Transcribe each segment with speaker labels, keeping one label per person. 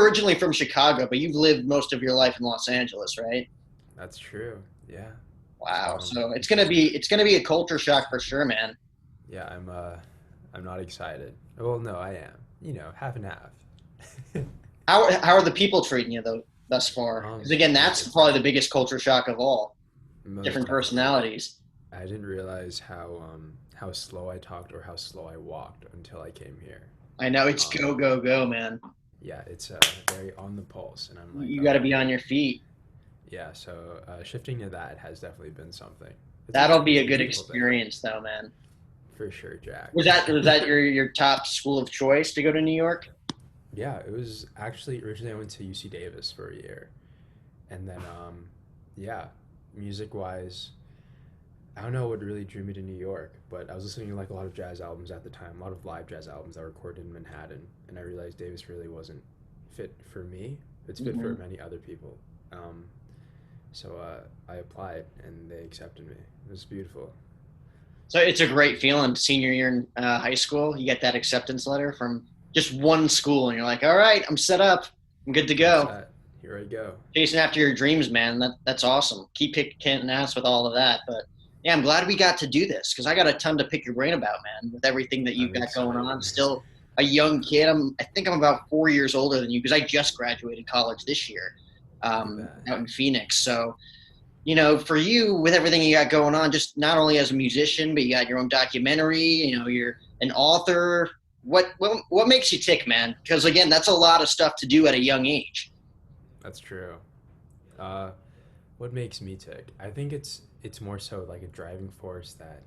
Speaker 1: originally from Chicago, but you've lived most of your life in Los Angeles, right?
Speaker 2: That's true. Yeah.
Speaker 1: Wow. So
Speaker 2: It's fun.
Speaker 1: it's gonna be a culture shock for sure, man.
Speaker 2: Yeah, I'm not excited. Well, no, I am. You know, half and half.
Speaker 1: How are the people treating you though thus far? Because again,
Speaker 2: Yeah,
Speaker 1: that's
Speaker 2: it's
Speaker 1: probably the biggest culture shock of all.
Speaker 2: most
Speaker 1: Different
Speaker 2: definitely.
Speaker 1: personalities.
Speaker 2: I didn't realize how slow I talked or how slow I walked until I came here.
Speaker 1: I know it's
Speaker 2: Um,
Speaker 1: go go go, man.
Speaker 2: yeah, it's very on the pulse, and I'm like,
Speaker 1: You got to
Speaker 2: oh,
Speaker 1: be on your feet.
Speaker 2: yeah. So shifting to that has definitely been something.
Speaker 1: That'll be
Speaker 2: It's
Speaker 1: a
Speaker 2: a
Speaker 1: good
Speaker 2: beautiful thing
Speaker 1: experience, though, man.
Speaker 2: for sure, Jack.
Speaker 1: Was that your top school of choice to go to New York?
Speaker 2: Yeah, it was actually originally I went to UC Davis for a year, and then yeah, music wise, I don't know what really drew me to New York, but I was listening to like a lot of jazz albums at the time, a lot of live jazz albums that were recorded in Manhattan, and I realized Davis really wasn't fit for me. It's fit for
Speaker 1: Hmm.
Speaker 2: many other people. Um, so I applied, and they accepted me. It was beautiful.
Speaker 1: So it's a great feeling, senior year in high school. You get that acceptance letter from just one school, and you're like, all right, I'm set up. I'm good to
Speaker 2: I'm
Speaker 1: go.
Speaker 2: set. Here I go.
Speaker 1: Chasing after your dreams, man. That's awesome. Keep kicking ass with all of that. But yeah, I'm glad we got to do this because I got a ton to pick your brain about, man. With everything that you've
Speaker 2: I'm
Speaker 1: got going
Speaker 2: excited.
Speaker 1: on, still a young kid. I think I'm about 4 years older than you because I just graduated college this year,
Speaker 2: Look at that.
Speaker 1: out in Phoenix. So for you with everything you got going on, just not only as a musician, but you got your own documentary. You're an author. What makes you tick, man? Because again, that's a lot of stuff to do at a young age.
Speaker 2: That's true. Uh, what makes me tick? I think it's more so like a driving force that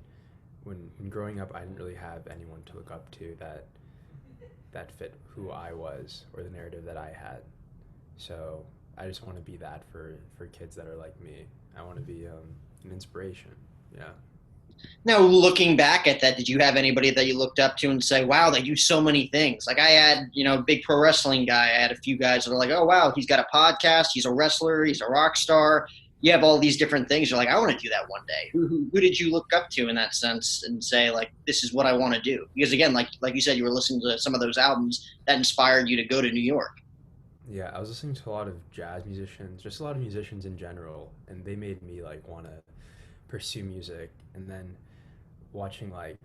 Speaker 2: when growing up, I didn't really have anyone to look up to that fit who I was or the narrative that I had. So I just want to be that for kids that are like me. I want to be an inspiration. Yeah.
Speaker 1: Now, looking back at that, did you have anybody that you looked up to and say, wow, they do so many things? Like I had, big pro wrestling guy. I had a few guys that are like, oh, wow, he's got a podcast. He's a wrestler. He's a rock star. You have all these different things. You're like, I want to do that one day. Who did you look up to in that sense and say, like, this is what I want to do? Because again, like you said, you were listening to some of those albums that inspired you to go to New York.
Speaker 2: Yeah, I was listening to a lot of jazz musicians, just a lot of musicians in general, and they made me like want to pursue music. And then watching like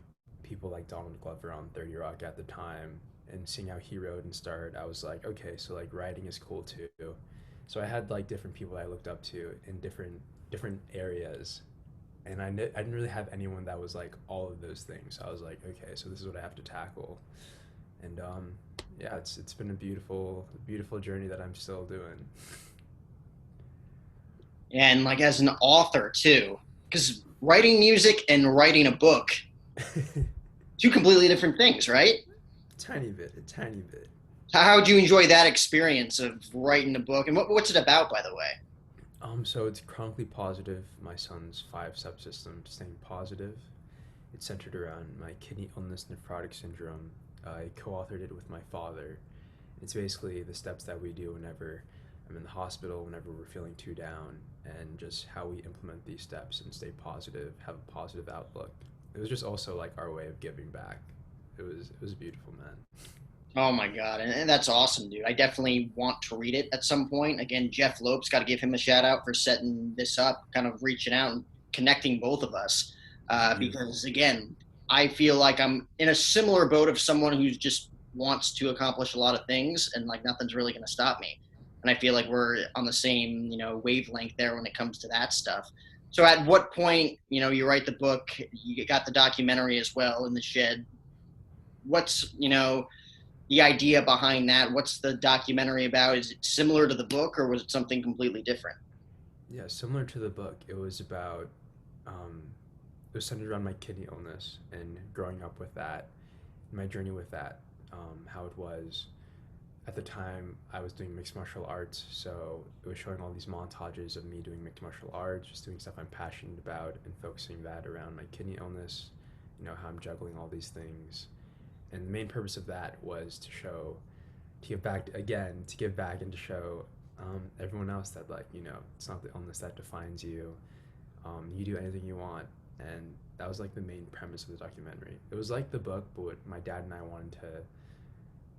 Speaker 2: people like Donald Glover on 30 Rock at the time and seeing how he wrote and started, I was like, okay, so like writing is cool too. So I had like different people I looked up to in different areas, and I didn't really have anyone that was like all of those things. So I was like, okay, so this is what I have to tackle, and yeah, it's been a beautiful journey that I'm still doing.
Speaker 1: And like as an author too, because writing music and writing a book, two completely different things, right?
Speaker 2: A tiny bit.
Speaker 1: How would you enjoy that experience of writing a book? And what's it about, by the way?
Speaker 2: So it's chronically positive. My son's 5 step system, staying positive. It's centered around my kidney illness, nephrotic syndrome. I co-authored it with my father. It's basically the steps that we do whenever I'm in the hospital, whenever we're feeling too down, and just how we implement these steps and stay positive, have a positive outlook. It was just also like our way of giving back. It was beautiful, man.
Speaker 1: Oh my god, and that's awesome, dude. I definitely want to read it at some point. Again, Jeff Lopes, got to give him a shout out for setting this up, kind of reaching out and connecting both of us.
Speaker 2: It's beautiful.
Speaker 1: Because again, I feel like I'm in a similar boat of someone who's just wants to accomplish a lot of things, and like nothing's really going to stop me. And I feel like we're on the same, wavelength there when it comes to that stuff. So, at what point, you write the book, you got the documentary as well in the shed. What's the idea behind that? What's the documentary about? Is it similar to the book, or was it something completely different?
Speaker 2: Yeah, similar to the book, it was about um, it was centered around my kidney illness and growing up with that, my journey with that, how it was. At the time, I was doing mixed martial arts, so it was showing all these montages of me doing mixed martial arts, just doing stuff I'm passionate about, and focusing that around my kidney illness, how I'm juggling all these things. And the main purpose of that was to give back again, to give back and to show everyone else that, like, it's not the illness that defines you. You do anything you want. And that was like the main premise of the documentary. It was like the book, but what my dad and I wanted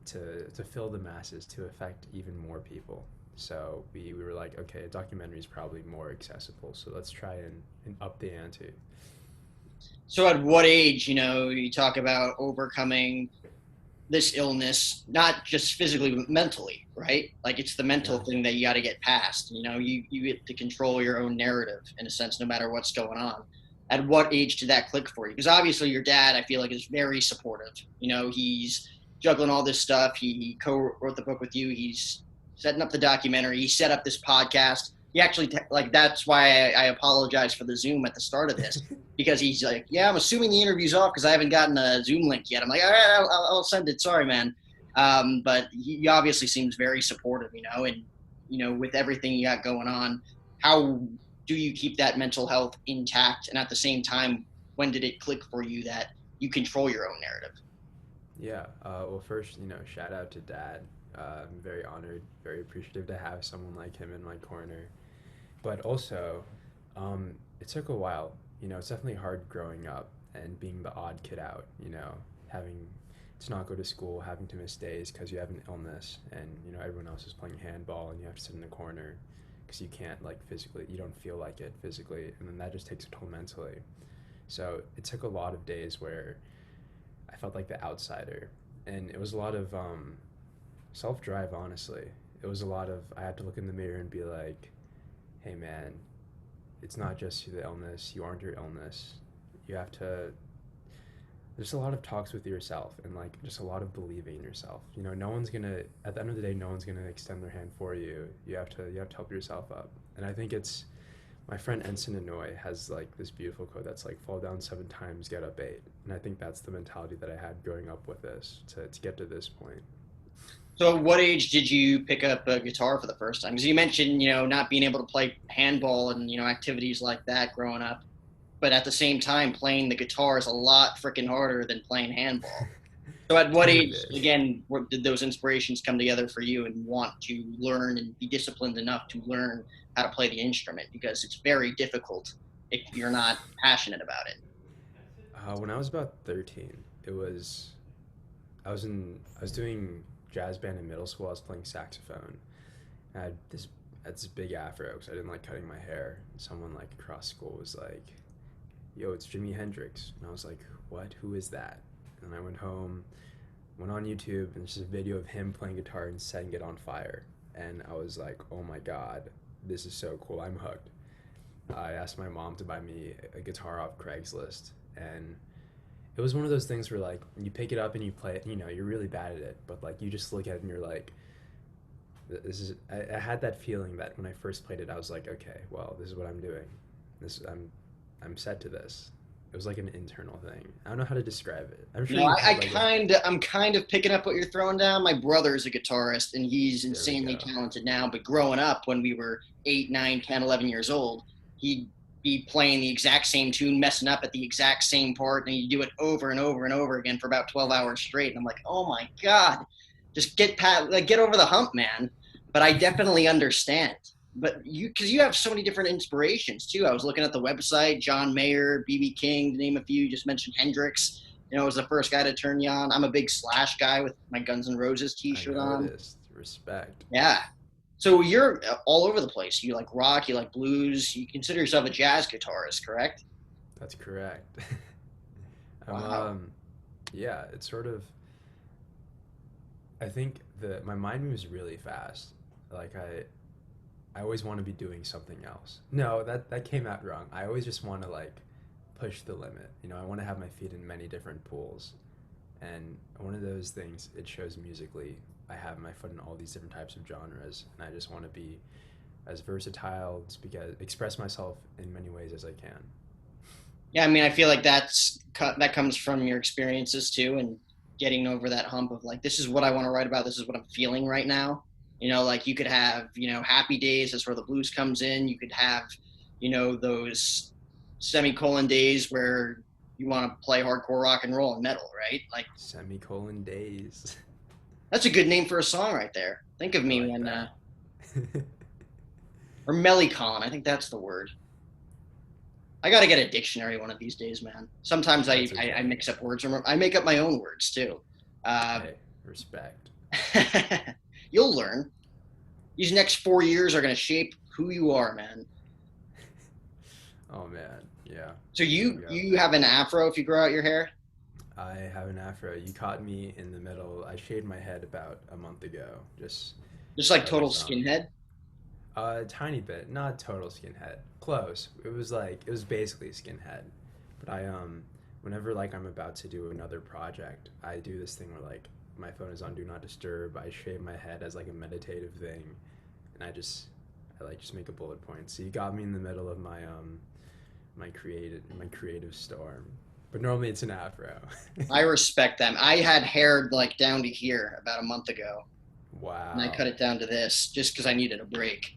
Speaker 2: to fill the masses, to affect even more people. So we were like, okay, a documentary is probably more accessible, so let's try and up the ante.
Speaker 1: So at what age, you talk about overcoming this illness, not just physically but mentally, right? Like it's the mental
Speaker 2: Yeah.
Speaker 1: thing that you got to get past. You get to control your own narrative in a sense, no matter what's going on. At what age did that click for you? Because obviously your dad, I feel like, is very supportive. He's juggling all this stuff. He co-wrote the book with you. He's setting up the documentary. He set up this podcast. He actually like that's why I apologize for the Zoom at the start of this, because he's like, yeah, I'm assuming the interview's off because I haven't gotten a Zoom link yet. I'm like, all right, I'll send it. Sorry, man. But he obviously seems very supportive, and with everything you got going on, how do you keep that mental health intact? And at the same time, when did it click for you that you control your own narrative?
Speaker 2: Yeah. Well, first, shout out to Dad. I'm very honored, very appreciative to have someone like him in my corner. But also, it took a while. It's definitely hard growing up and being the odd kid out. Having to not go to school, having to miss days because you have an illness, and everyone else is playing handball, and you have to sit in the corner because you can't like physically, you don't feel like it physically, and then that just takes a toll mentally. So it took a lot of days where I felt like the outsider, and it was a lot of self drive. Honestly, it was a lot of I had to look in the mirror and be like, "Hey, man, it's not just the illness. You aren't your illness. You have to." There's a lot of talks with yourself and like just a lot of believing in yourself. No one's gonna at the end of the day, no one's gonna extend their hand for you. You have to help yourself up. And I think it's my friend Ensign Hanoi has like this beautiful quote that's like fall down 7 times, get up 8. And I think that's the mentality that I had growing up with this to get to this point.
Speaker 1: So, at what age did you pick up a guitar for the first time? Because you mentioned, not being able to play handball and activities like that growing up, but at the same time, playing the guitar is a lot freaking harder than playing handball. So at what
Speaker 2: Kind of
Speaker 1: age,
Speaker 2: is.
Speaker 1: again, did those inspirations come together for you and want to learn and be disciplined enough to learn how to play the instrument? Because it's very difficult if you're not passionate about it.
Speaker 2: When I was about 13, it was I was doing jazz band in middle school. I was playing saxophone. I had this big afro because I didn't like cutting my hair. Someone like across school was like, "Yo, it's Jimi Hendrix," and I was like, "What? Who is that?" And I went home, went on YouTube, and there's a video of him playing guitar and setting it on fire. And I was like, "Oh my god, this is so cool! I'm hooked." I asked my mom to buy me a guitar off Craigslist, and it was one of those things where like you pick it up and you play it, you're really bad at it, but like you just look at it and you're like, this is. I had that feeling that when I first played it, I was like, okay, well, this is what I'm doing. This I'm set to this. It was like an internal thing. I don't know how to describe it. I'm sure
Speaker 1: No,
Speaker 2: you've
Speaker 1: I
Speaker 2: had like a.
Speaker 1: I'm kind of picking up what you're throwing down. My brother is a guitarist and he's
Speaker 2: There we
Speaker 1: insanely
Speaker 2: go.
Speaker 1: talented now. But growing up, when we were 8, 9, 10, 11 years old, he'd be playing the exact same tune, messing up at the exact same part, and he'd do it over and over and over again for about 12 hours straight. And I'm like, oh my God, just get over the hump, man. But I definitely understand. But because you have so many different inspirations too. I was looking at the website, John Mayer, BB King, to name a few. You just mentioned Hendrix. Was the first guy to turn you on. I'm a big Slash guy with my Guns N' Roses
Speaker 2: I
Speaker 1: T-shirt on.
Speaker 2: noticed. Respect.
Speaker 1: Yeah. So you're all over the place. You like rock, you like blues. You consider yourself a jazz guitarist, correct?
Speaker 2: That's correct. I'm
Speaker 1: Wow.
Speaker 2: yeah, it's sort of I think the my mind moves really fast. Like I always want to be doing something else. No, that came out wrong. I always just want to like push the limit. I want to have my feet in many different pools. And one of those things it shows musically. I have my foot in all these different types of genres, and I just want to be as versatile, express myself in many ways as I can.
Speaker 1: Yeah, I mean, I feel like that comes from your experiences too, and getting over that hump of like, this is what I want to write about. This is what I'm feeling right now. Like you could have, happy days. That's where the blues comes in. You could have, those semicolon days where you want to play hardcore rock and roll and metal, right? Like
Speaker 2: Semicolon days.
Speaker 1: that's a good name for a song right there. Think of
Speaker 2: I
Speaker 1: me
Speaker 2: like
Speaker 1: when,
Speaker 2: that.
Speaker 1: or Mellycolon. I think that's the word. I got to get a dictionary one of these days, man. Sometimes I,
Speaker 2: That's
Speaker 1: I, I
Speaker 2: okay.
Speaker 1: mix up words, or I make up my own words too. Uh,
Speaker 2: Hey, Respect.
Speaker 1: You'll learn. These next 4 years are going to shape who you are, man.
Speaker 2: Oh man, yeah.
Speaker 1: So
Speaker 2: There we
Speaker 1: you
Speaker 2: go.
Speaker 1: you have an afro if you grow out your hair?
Speaker 2: I have an afro. You caught me in the middle. I shaved my head about a month ago. Just
Speaker 1: Just like
Speaker 2: I
Speaker 1: total
Speaker 2: was
Speaker 1: skinhead?
Speaker 2: a tiny bit, not total skinhead. Close. It was basically skinhead. But whenever like I'm about to do another project, I do this thing where like my phone is on do not disturb. I shave my head as like a meditative thing, and I like just make a bullet point. So you got me in the middle of my creative storm. But normally it's an afro.
Speaker 1: I respect them. I had hair like down to here about a month ago, and I cut
Speaker 2: Wow.
Speaker 1: it down to this just because I needed a break.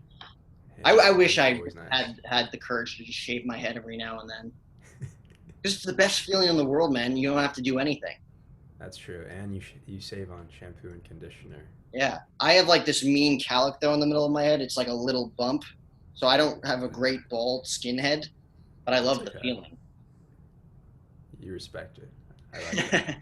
Speaker 1: I
Speaker 2: Hair's
Speaker 1: wish I
Speaker 2: always nice.
Speaker 1: had the courage to just shave my head every now and then. Because it's the best feeling in the world, man. You don't have to do anything.
Speaker 2: That's true, and you save on shampoo and conditioner.
Speaker 1: Yeah. I have like this mean calic though in the middle of my head. It's like a little bump. So I don't have a great bald skin head, but I
Speaker 2: That's
Speaker 1: love the
Speaker 2: okay.
Speaker 1: feeling.
Speaker 2: You respect it. I like that.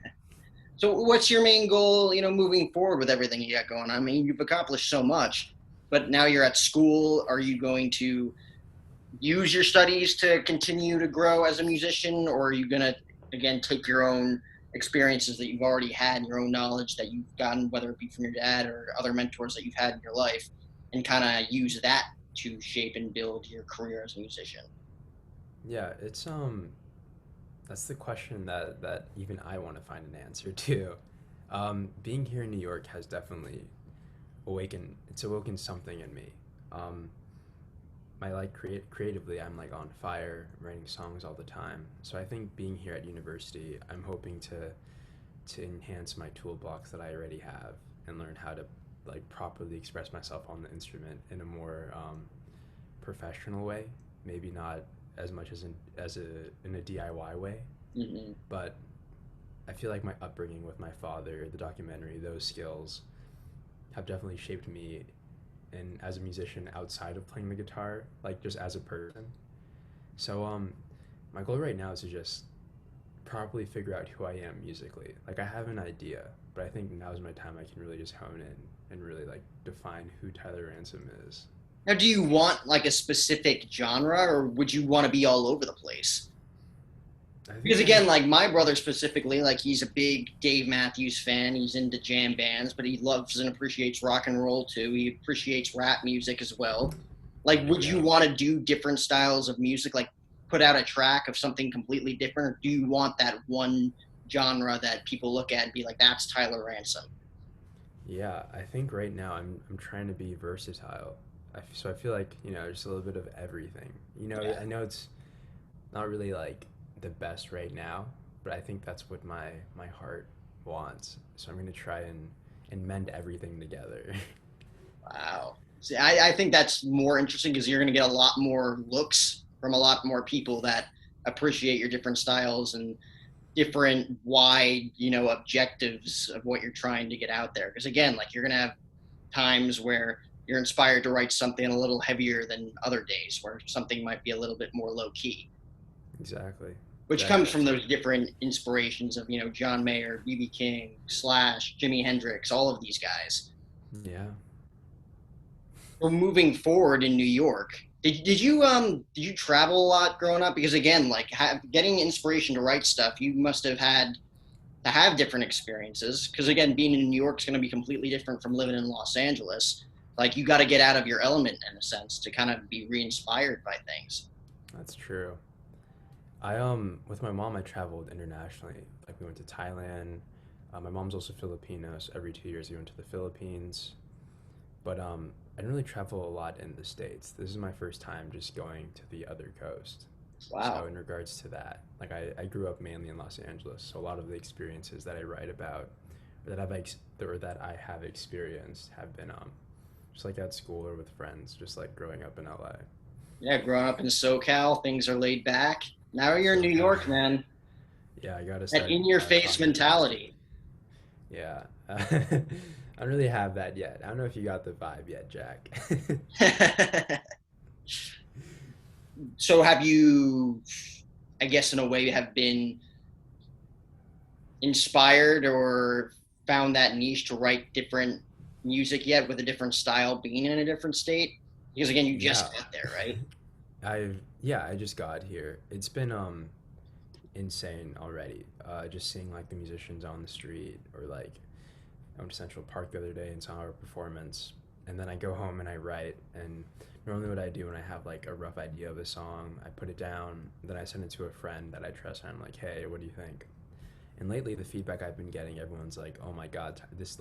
Speaker 1: So what's your main goal, moving forward with everything you got going on? I mean, you've accomplished so much, but now you're at school. Are you going to use your studies to continue to grow as a musician, or are you going to, again, take your own experiences that you've already had and your own knowledge that you've gotten, whether it be from your dad or other mentors that you've had in your life, and kind of use that to shape and build your career as a musician?
Speaker 2: Yeah, it's that's the question that even I want to find an answer to. Being here in New York has definitely awoken something in me. Um, my like creatively, I'm like on fire, writing songs all the time. So I think being here at university, I'm hoping to enhance my toolbox that I already have and learn how to like properly express myself on the instrument in a more professional way. Maybe not as much as in a DIY way,
Speaker 1: Mm-hmm.
Speaker 2: but I feel like my upbringing with my father, the documentary, those skills have definitely shaped me and as a musician outside of playing the guitar, like just as a person. So my goal right now is to just properly figure out who I am musically. Like I have an idea, but I think now is my time I can really just hone in and really like define who Tyler Ransom is.
Speaker 1: Now, do you want like a specific genre, or would you want to be all over the place?
Speaker 2: I think
Speaker 1: Because
Speaker 2: I
Speaker 1: again, like my brother specifically, like he's a big Dave Matthews fan. He's into jam bands, but he loves and appreciates rock and roll too. He appreciates rap music as well. Like,
Speaker 2: there we
Speaker 1: would you
Speaker 2: go.
Speaker 1: want to do different styles of music? Like, put out a track of something completely different, or do you want that one genre that people look at and be like, "That's Tyler Ransom"?
Speaker 2: Yeah, I think right now I'm trying to be versatile. So I feel like just a little bit of everything.
Speaker 1: Yeah.
Speaker 2: I know it's not really like the best right now, but I think that's what my heart wants. So I'm gonna try and mend everything together.
Speaker 1: Wow. See, I think that's more interesting because you're going to get a lot more looks from a lot more people that appreciate your different styles and different wide, objectives of what you're trying to get out there. Because again, like you're going to have times where you're inspired to write something a little heavier than other days where something might be a little bit more low key,
Speaker 2: Exactly.
Speaker 1: which
Speaker 2: Exactly.
Speaker 1: comes
Speaker 2: That's
Speaker 1: from
Speaker 2: it.
Speaker 1: those different inspirations of, John Mayer, BB King, Slash, Jimi Hendrix, all of these guys.
Speaker 2: Yeah.
Speaker 1: So moving forward in New York, did you travel a lot growing up? Because again, like getting inspiration to write stuff, you must have had to have different experiences. Because again, being in New York is going to be completely different from living in Los Angeles. Like you got to get out of your element in a sense to kind of be re-inspired by things.
Speaker 2: That's true. I with my mom I traveled internationally. Like we went to Thailand. My mom's also Filipino, so every 2 years we went to the Philippines. But I didn't really travel a lot in the States. This is my first time just going to the other coast. So
Speaker 1: Wow.
Speaker 2: in regards to that, like I grew up mainly in Los Angeles, so a lot of the experiences that I write about or that I have experienced have been just like at school or with friends, just like growing up in LA.
Speaker 1: Yeah, growing up in SoCal, things are laid back. Now you're in
Speaker 2: So
Speaker 1: New York, man.
Speaker 2: yeah, I gotta
Speaker 1: That
Speaker 2: start
Speaker 1: in-your-face
Speaker 2: talking fast.
Speaker 1: mentality.
Speaker 2: Yeah. I don't really have that yet. I don't know if you got the vibe yet, Jack.
Speaker 1: So have you, I guess in a way, have been inspired or found that niche to write different music yet with a different style being in a different state? Because again, you just
Speaker 2: Yeah.
Speaker 1: got there, right?
Speaker 2: I just got here. It's been insane already. Just seeing like the musicians on the street, or like I went to Central Park the other day and saw a performance, and then I go home and I write. And normally, what I do when I have like a rough idea of a song, I put it down, then I send it to a friend that I trust, and I'm like, "Hey, what do you think?" And lately, the feedback I've been getting, everyone's like, "Oh my God, this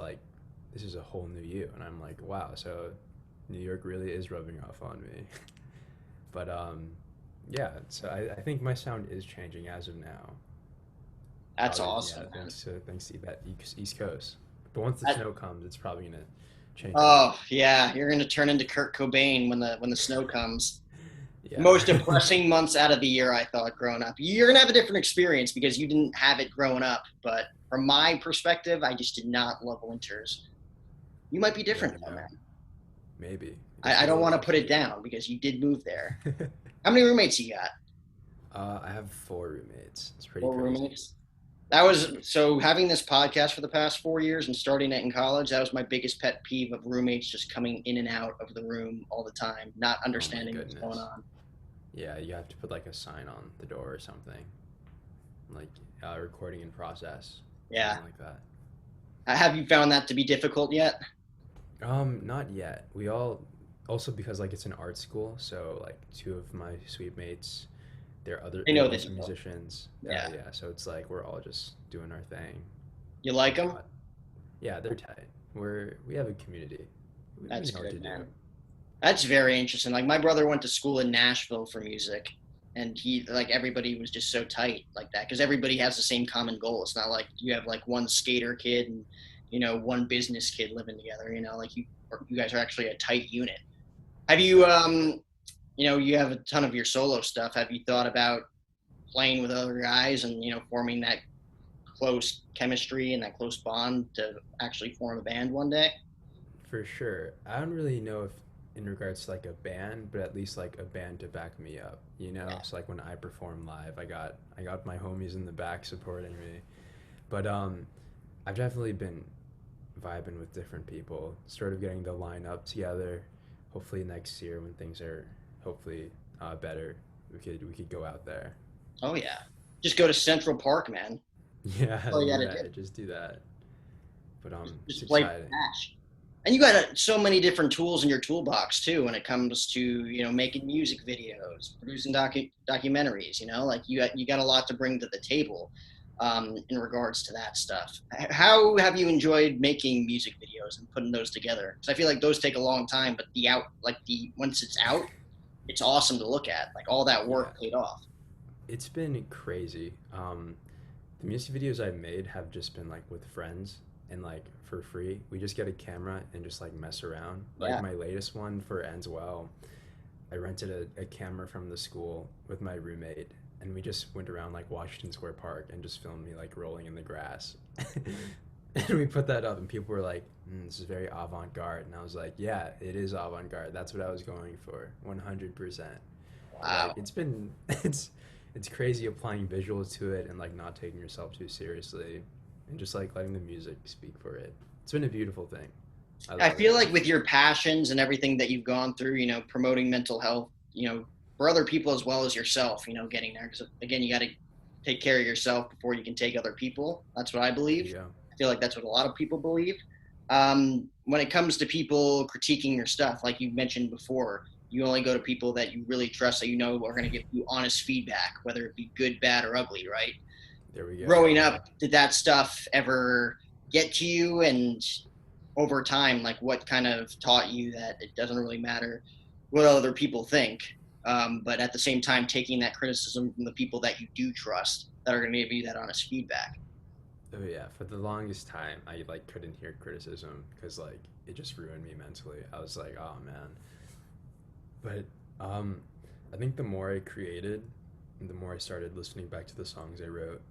Speaker 2: is a whole new you," and I'm like, "Wow, so New York really is rubbing off on me." But yeah, so I think my sound is changing as of now.
Speaker 1: That's
Speaker 2: Probably, yeah,
Speaker 1: awesome, man.
Speaker 2: thanks to that East Coast. But once the
Speaker 1: That,
Speaker 2: snow comes, it's probably gonna change again.
Speaker 1: oh yeah, you're gonna turn into Kurt Cobain when the snow comes.
Speaker 2: Yeah.
Speaker 1: Most depressing months out of the year, I thought, growing up. You're gonna have a different experience because you didn't have it growing up. But from my perspective, I just did not love winters. You might be
Speaker 2: There
Speaker 1: different
Speaker 2: we
Speaker 1: though,
Speaker 2: go.
Speaker 1: man.
Speaker 2: Maybe
Speaker 1: I
Speaker 2: just a
Speaker 1: don't
Speaker 2: little
Speaker 1: want to
Speaker 2: bit.
Speaker 1: put it down because you did move there. How many roommates you got?
Speaker 2: I have four roommates. It's pretty
Speaker 1: Four
Speaker 2: crazy.
Speaker 1: roommates. That was so having this podcast for the past 4 years and starting it in college. That was my biggest pet peeve of roommates just coming in and out of the room all the time, not
Speaker 2: Oh my
Speaker 1: understanding what's going
Speaker 2: goodness.
Speaker 1: on.
Speaker 2: Yeah, you have to put like a sign on the door or something, like recording in process,
Speaker 1: Yeah.
Speaker 2: something like that.
Speaker 1: Have you found that to be difficult yet?
Speaker 2: Not yet. We all also because like it's an art school, so like two of my suite mates,
Speaker 1: They
Speaker 2: they're
Speaker 1: know the
Speaker 2: also
Speaker 1: deal.
Speaker 2: musicians.
Speaker 1: Yeah.
Speaker 2: Yeah, so it's like we're all just doing our thing.
Speaker 1: You like
Speaker 2: Thank
Speaker 1: them?
Speaker 2: God. Yeah, they're tight. We have a community. We
Speaker 1: That's
Speaker 2: know what
Speaker 1: good,
Speaker 2: to do.
Speaker 1: man. That's very interesting. Like my brother went to school in Nashville for music, and he like everybody was just so tight like that because everybody has the same common goal. It's not like you have like one skater kid and one business kid living together. Like you guys are actually a tight unit. Have you
Speaker 2: Exactly.
Speaker 1: you have a ton of your solo stuff. Have you thought about playing with other guys and forming that close chemistry and that close bond to actually form a band one day?
Speaker 2: For sure. I don't really know if in regards to like a band, but at least like a band to back me up, you know?
Speaker 1: Yeah.
Speaker 2: So like when I perform live, I got my homies in the back supporting me. But I've definitely been vibing with different people, sort of getting the line up together. Hopefully next year when things are hopefully better, we could go out there.
Speaker 1: Oh yeah. Just go to Central Park, man.
Speaker 2: Yeah,
Speaker 1: All you
Speaker 2: you're
Speaker 1: got to do.
Speaker 2: right. Just do that. But it's
Speaker 1: Just play
Speaker 2: exciting.
Speaker 1: Smash. And you got so many different tools in your toolbox too when it comes to making music videos, producing documentaries. Like you got a lot to bring to the table in regards to that stuff. How have you enjoyed making music videos and putting those together? Because I feel like those take a long time, but the once it's out, it's awesome to look at. Like all that
Speaker 2: Yeah,
Speaker 1: work paid off.
Speaker 2: it's been crazy. The music videos I've made have just been like with friends and like for free. We just get a camera and just like mess around. Like
Speaker 1: Yeah.
Speaker 2: my latest one for Ends Well, I rented a camera from the school with my roommate, and we just went around like Washington Square Park and just filmed me like rolling in the grass. And we put that up, and people were like, "This is very avant-garde," and I was like, "Yeah, it is avant-garde. That's what I was going for, 100%." But like,
Speaker 1: Wow.
Speaker 2: it's been it's crazy applying visuals to it and like not taking yourself too seriously, and just like letting the music speak for it. It's been a beautiful thing. I
Speaker 1: I
Speaker 2: love
Speaker 1: feel
Speaker 2: it.
Speaker 1: like with your passions and everything that you've gone through, promoting mental health, for other people as well as yourself, getting there. Because again, you got to take care of yourself before you can take other people. That's what I
Speaker 2: There
Speaker 1: believe.
Speaker 2: you go.
Speaker 1: I feel like that's what a lot of people believe. When it comes to people critiquing your stuff, like you mentioned before, you only go to people that you really trust, that are going to give you honest feedback, whether it be good, bad, or ugly, right?
Speaker 2: There we go.
Speaker 1: Growing
Speaker 2: Yeah.
Speaker 1: up, did that stuff ever get to you? And over time, like what kind of taught you that it doesn't really matter what other people think, but at the same time, taking that criticism from the people that you do trust that are going to give you that honest feedback?
Speaker 2: Oh yeah. For the longest time, I like couldn't hear criticism because like it just ruined me mentally. I was like, oh man. But um, I think the more I created, and the more I started listening back to the songs I wrote,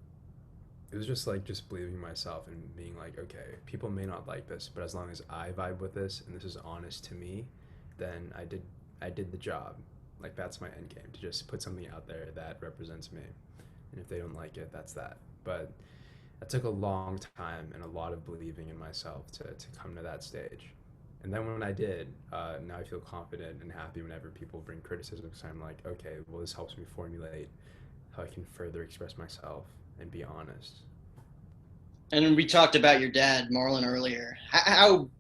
Speaker 2: it was just like just believing myself and being like, okay, people may not like this, but as long as I vibe with this and this is honest to me, then I did the job. Like that's my end game, to just put something out there that represents me. And if they don't like it, that's that. But That took a long time and a lot of believing in myself to come to that stage. And then when I did, now I feel confident and happy whenever people bring criticism because I'm like, okay, well, this helps me formulate how I can further express myself and be honest.
Speaker 1: And we talked about your dad, Marlon, earlier. How,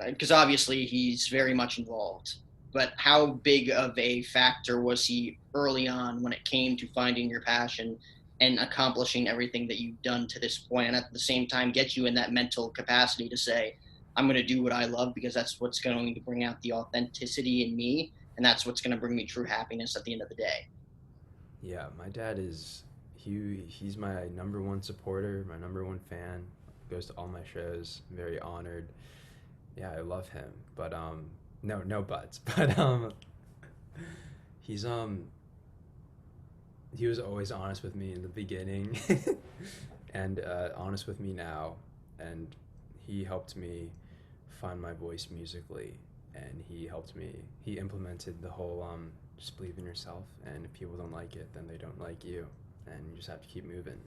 Speaker 1: because obviously he's very much involved, but how big of a factor was he early on when it came to finding your passion and accomplishing everything that you've done to this point, and at the same time get you in that mental capacity to say, I'm going to do what I love because that's what's going to bring out the authenticity in me, and that's what's going to bring me true happiness at the end of the day.
Speaker 2: Yeah, my dad is he's my number one supporter, my number one fan. Goes to all my shows. I'm very honored. Yeah, I love him. But no buts. But he's he was always honest with me in the beginning and honest with me now, and he helped me find my voice musically, and he implemented the whole just believe in yourself, and if people don't like it, then they don't like you, and you just have to keep moving.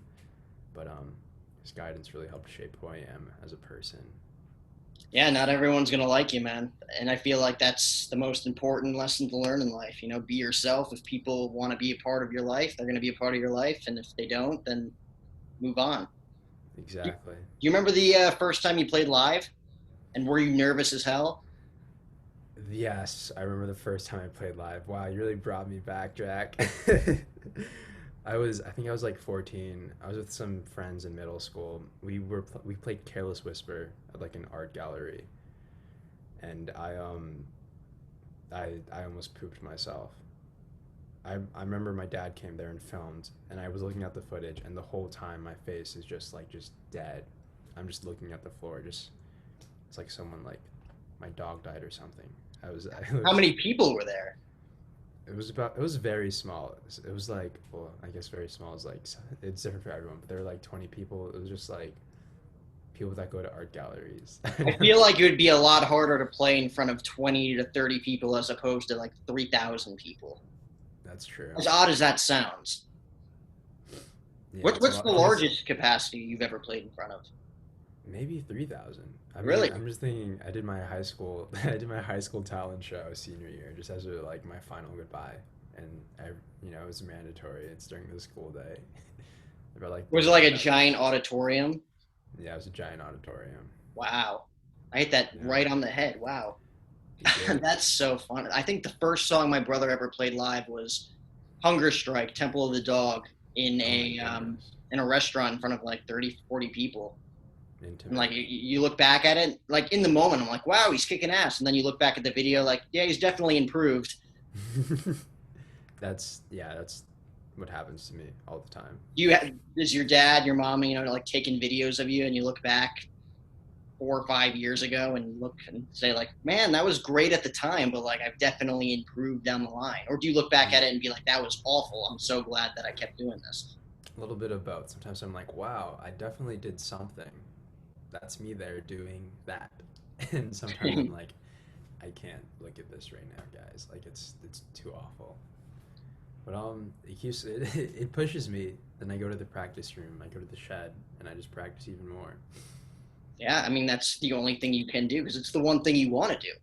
Speaker 2: But his guidance really helped shape who I am as a person.
Speaker 1: Yeah, not everyone's gonna like you, man. And I feel like that's the most important lesson to learn in life. You know, be yourself. If people want to be a part of your life, they're gonna be a part of your life, and if they don't, then move on. Do
Speaker 2: Exactly.
Speaker 1: you remember the first time you played live, and were you nervous as hell?
Speaker 2: Yes, I remember the first time I played live. Wow, you really brought me back, Jack. I think I was like 14. I was with some friends in middle school. We played Careless Whisper at like an art gallery, and I almost pooped myself. I remember my dad came there and filmed, and I was looking at the footage, and the whole time my face is just dead. I'm just looking at the floor, just it's like someone like my dog died or something.
Speaker 1: How many people were there?
Speaker 2: It was very small. It was like, well, I guess very small is like it's different for everyone, but there were like 20 people. It was just like people that go to art galleries.
Speaker 1: I feel like it would be a lot harder to play in front of 20 to 30 people as opposed to like 3,000 people.
Speaker 2: That's true.
Speaker 1: As odd as that sounds.
Speaker 2: Yeah, it's a
Speaker 1: What's
Speaker 2: lot
Speaker 1: the
Speaker 2: because
Speaker 1: largest capacity you've ever played in front of?
Speaker 2: maybe 3,000. I mean,
Speaker 1: Really?
Speaker 2: I'm just thinking. I did my high school. I did my high school talent show senior year, just as a, like my final goodbye, and it was mandatory. It's during the school day. About like
Speaker 1: Was it like a
Speaker 2: 30,000.
Speaker 1: giant auditorium?
Speaker 2: Yeah, it was a giant auditorium.
Speaker 1: Wow. I hit that
Speaker 2: Yeah,
Speaker 1: right on the head. Wow.
Speaker 2: you did.
Speaker 1: That's so fun. I think the first song my brother ever played live was Hunger Strike, Temple of the Dog
Speaker 2: Oh my goodness.
Speaker 1: in a restaurant in front of like 30, 40 people. And like
Speaker 2: Intimate.
Speaker 1: you look back at it, like in the moment, I'm like, wow, he's kicking ass. And then you look back at the video, like, yeah, he's definitely improved.
Speaker 2: That's what happens to me all the time.
Speaker 1: You is your dad, your mom, like taking videos of you, and you look back 4 or 5 years ago and look and say like, man, that was great at the time, but like I've definitely improved down the line? Or do you look back at
Speaker 2: Mm.
Speaker 1: it and be like, that was awful. I'm so glad that I kept doing this.
Speaker 2: A little bit of both. Sometimes I'm like, wow, I definitely did something. That's me there doing that. And sometimes I'm like, I can't look at this right now, guys. Like it's too awful. But it pushes me. Then I go to the practice room, I go to the shed, and I just practice even more.
Speaker 1: Yeah, I mean that's the only thing you can do because it's the one thing you want to do.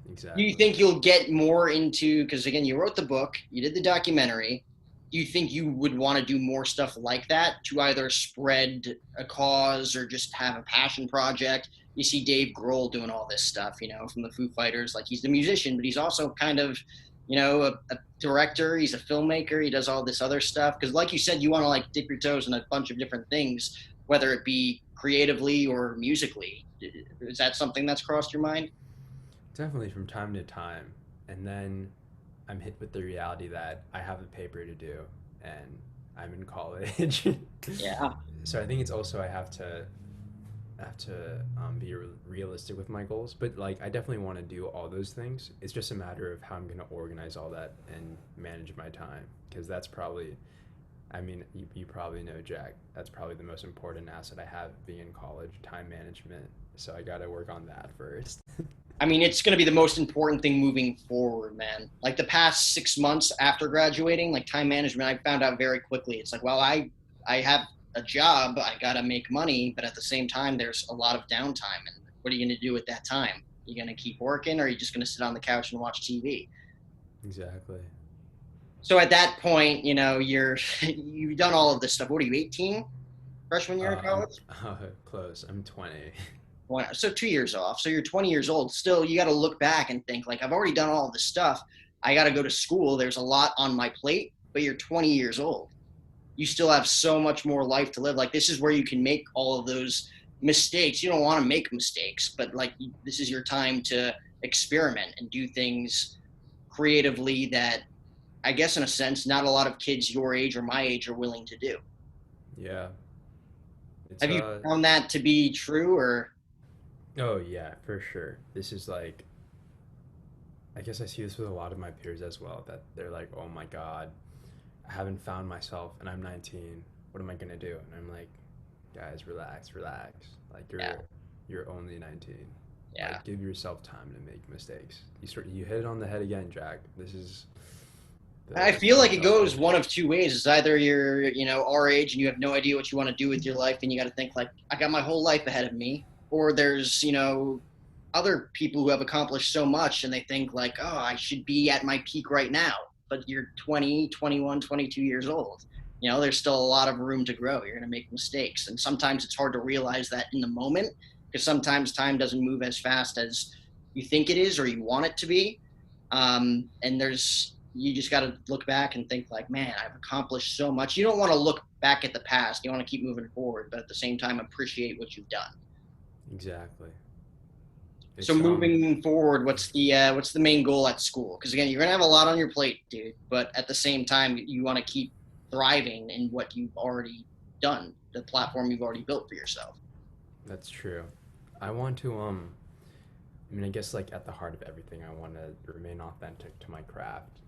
Speaker 1: Do you
Speaker 2: Exactly.
Speaker 1: think you'll get more into, because again, you wrote the book, you did the documentary. Do you think you would want to do more stuff like that to either spread a cause or just have a passion project? You see Dave Grohl doing all this stuff, from the Foo Fighters. Like he's the musician, but he's also kind of, a director. He's a filmmaker. He does all this other stuff. Because, like you said, you want to like dip your toes in a bunch of different things, whether it be creatively or musically. Is that something that's crossed your mind?
Speaker 2: Definitely from time to time. And then I'm hit with the reality that I have a paper to do and I'm in college.
Speaker 1: Yeah.
Speaker 2: So I think it's also I have to be realistic with my goals. But like I definitely want to do all those things. It's just a matter of how I'm going to organize all that and manage my time because that's probably I mean, you probably know, Jack, that's probably the most important asset I have being in college, time management. So I got to work on that first.
Speaker 1: I mean, it's going to be the most important thing moving forward, man. Like the past 6 months after graduating, like time management, I found out very quickly. It's like, well, I have a job, I gotta make money, but at the same time, there's a lot of downtime. And what are you gonna do with that time? You gonna keep working, or are you just gonna sit on the couch and watch TV?
Speaker 2: Exactly.
Speaker 1: So at that point, you're you've done all of this stuff. What are you, 18? Freshman year of
Speaker 2: I'm
Speaker 1: college?
Speaker 2: close. I'm 20.
Speaker 1: So 2 years off. So you're 20 years old. Still, you got to look back and think like, I've already done all this stuff. I got to go to school. There's a lot on my plate, but you're 20 years old. You still have so much more life to live. Like, this is where you can make all of those mistakes. You don't want to make mistakes, but like, this is your time to experiment and do things creatively that, I guess, in a sense, not a lot of kids your age or my age are willing to do.
Speaker 2: Yeah. It's
Speaker 1: Have you found that to be true, or?
Speaker 2: oh yeah, for sure. This is like, I guess I see this with a lot of my peers as well, that they're like, "Oh my God, I haven't found myself and I'm 19. What am I gonna do?" And I'm like, "Guys, relax, relax. Like
Speaker 1: Yeah,
Speaker 2: you're only 19.
Speaker 1: yeah.
Speaker 2: Like give yourself time to make mistakes." You hit it on the head again, Jack. This is
Speaker 1: I
Speaker 2: the
Speaker 1: feel like it
Speaker 2: heartfelt
Speaker 1: goes
Speaker 2: thing.
Speaker 1: one of two ways. It's either you're, our age and you have no idea what you want to do with your life, and you got to think like, I got my whole life ahead of me. Or there's, other people who have accomplished so much and they think like, oh, I should be at my peak right now. But you're 20, 21, 22 years old. There's still a lot of room to grow. You're going to make mistakes. And sometimes it's hard to realize that in the moment, because sometimes time doesn't move as fast as you think it is or you want it to be. And you just got to look back and think like, man, I've accomplished so much. You don't want to look back at the past. You want to keep moving forward, but at the same time, appreciate what you've done.
Speaker 2: Exactly.
Speaker 1: So
Speaker 2: It's
Speaker 1: moving forward, what's the main goal at school? Because again, you're gonna have a lot on your plate, dude. But at the same time, you want to keep thriving in what you've already done, the platform you've already built for yourself.
Speaker 2: that's true. I want to I mean, I guess like at the heart of everything, I want to remain authentic to my craft.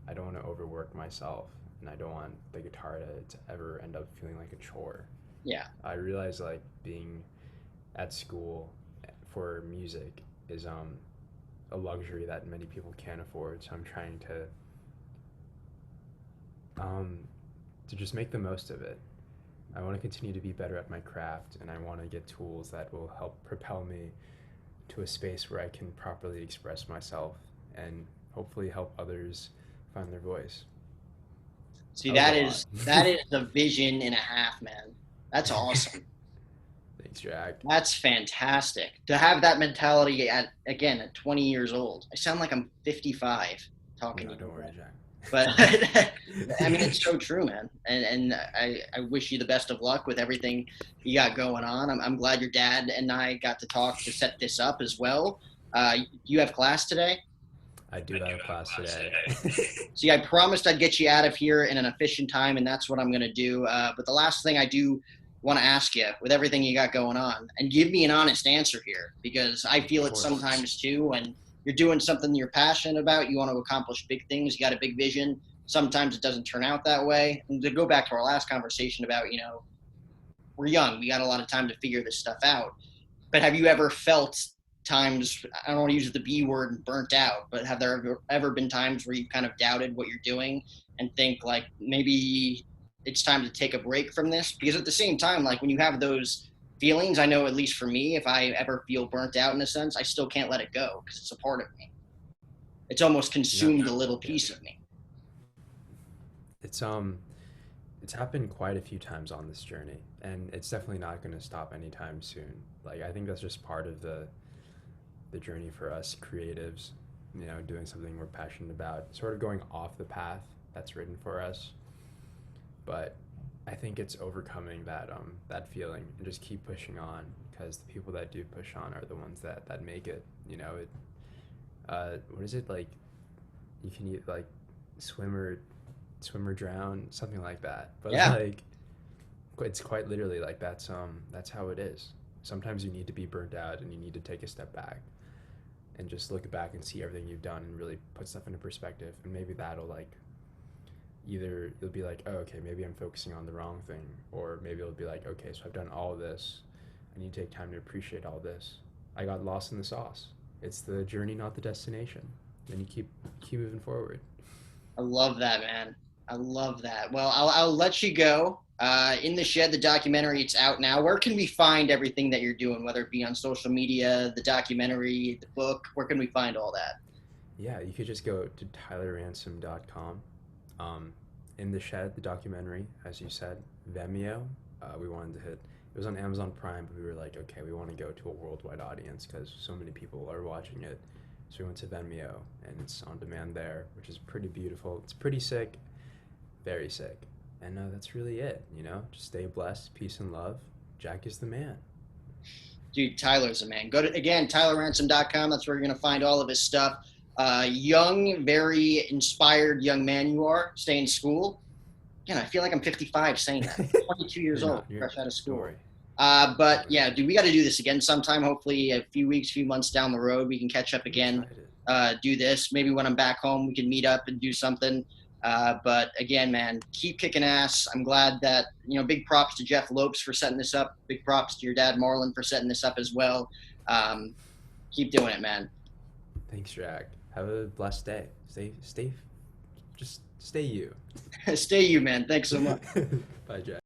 Speaker 2: I don't want to overwork myself, and I don't want the guitar to ever end up feeling like a chore.
Speaker 1: Yeah,
Speaker 2: I realize like being at school for music is a luxury that many people can't afford. So I'm trying um, to just make the most of it. I want to continue to be better at my craft, and I want to get tools that will help propel me to a space where I can properly express myself and hopefully help others find their voice.
Speaker 1: see,
Speaker 2: That was a
Speaker 1: that
Speaker 2: lot.
Speaker 1: is that is a vision and a half, man. That's awesome.
Speaker 2: Thanks, Jack.
Speaker 1: That's fantastic to have that mentality at 20 years old. I sound like I'm 55 talking
Speaker 2: No,
Speaker 1: to you,
Speaker 2: don't worry, Jack.
Speaker 1: but I mean, it's so true, man. And I wish you the best of luck with everything you got going on. I'm glad your dad and I got to talk to set this up as well. You have class today?
Speaker 2: I do have class today.
Speaker 1: See, I promised I'd get you out of here in an efficient time, and that's what I'm going to do. But the last thing I do want to ask you, with everything you got going on, and give me an honest answer here, because I
Speaker 2: Of
Speaker 1: feel it
Speaker 2: course.
Speaker 1: sometimes too. When you're doing something you're passionate about, you want to accomplish big things, you got a big vision. Sometimes it doesn't turn out that way. And to go back to our last conversation about, we're young, we got a lot of time to figure this stuff out. But have you ever felt times, I don't want to use the B word, and burnt out, but have there ever been times where you've kind of doubted what you're doing and think like maybe it's time to take a break from this? Because at the same time, like when you have those feelings, I know at least for me, if I ever feel burnt out in a sense, I still can't let it go because it's a part of me. It's almost
Speaker 2: No,
Speaker 1: consumed a little
Speaker 2: yeah.
Speaker 1: piece of me.
Speaker 2: It's it's happened quite a few times on this journey, and it's definitely not going to stop anytime soon. Like I think that's just part of the journey for us creatives, doing something we're passionate about, sort of going off the path that's written for us. But I think it's overcoming that feeling and just keep pushing on, because the people that do push on are the ones that make it. What is it like? You can like swim or swim or drown, something like that. But
Speaker 1: Yeah,
Speaker 2: like, it's quite literally like that's how it is. Sometimes you need to be burnt out and you need to take a step back and just look back and see everything you've done and really put stuff into perspective, and maybe that'll like either you'll be like, oh, okay, maybe I'm focusing on the wrong thing, or maybe it'll be like, okay, so I've done all of this. I need to take time to appreciate all this. I got lost in the sauce. It's the journey, not the destination. Then you keep moving forward.
Speaker 1: I love that, man. I love that. Well, I'll let you go. In the Shed, the documentary, it's out now. Where can we find everything that you're doing, whether it be on social media, the documentary, the book? Where can we find all that?
Speaker 2: Yeah, you could just go to tylerransom.com. Um, in the Shed, the documentary, as you said, Vimeo. We wanted to hit. It was on Amazon Prime, but we were like, okay, we want to go to a worldwide audience because so many people are watching it. So we went to Vimeo, and it's on demand there, which is pretty beautiful. It's pretty sick, very sick, and that's really it. Just stay blessed, peace and love. Jack is the man.
Speaker 1: Dude, Tyler's a man. Go to, again, tylerransom.com. That's where you're going to find all of his stuff. Young, very inspired young man you are. Stay in school. Again, I feel like I'm 55 saying that. 22 years
Speaker 2: You're
Speaker 1: old,
Speaker 2: not. You're.
Speaker 1: fresh out of
Speaker 2: Don't
Speaker 1: school.
Speaker 2: worry. Don't
Speaker 1: But
Speaker 2: worry.
Speaker 1: yeah, dude, we got to do this again sometime. Hopefully, a few weeks, few months down the road, we can catch up
Speaker 2: I'm
Speaker 1: again.
Speaker 2: excited.
Speaker 1: Do this. Maybe when I'm back home, we can meet up and do something. But again, man, keep kicking ass. I'm glad that Big props to Jeff Lopes for setting this up. Big props to your dad Marlon for setting this up as well. Um, keep doing it, man.
Speaker 2: Thanks, Jack. Have a blessed day. Stay. Just stay you.
Speaker 1: Stay you, man. Thanks so much.
Speaker 2: Bye, Jack.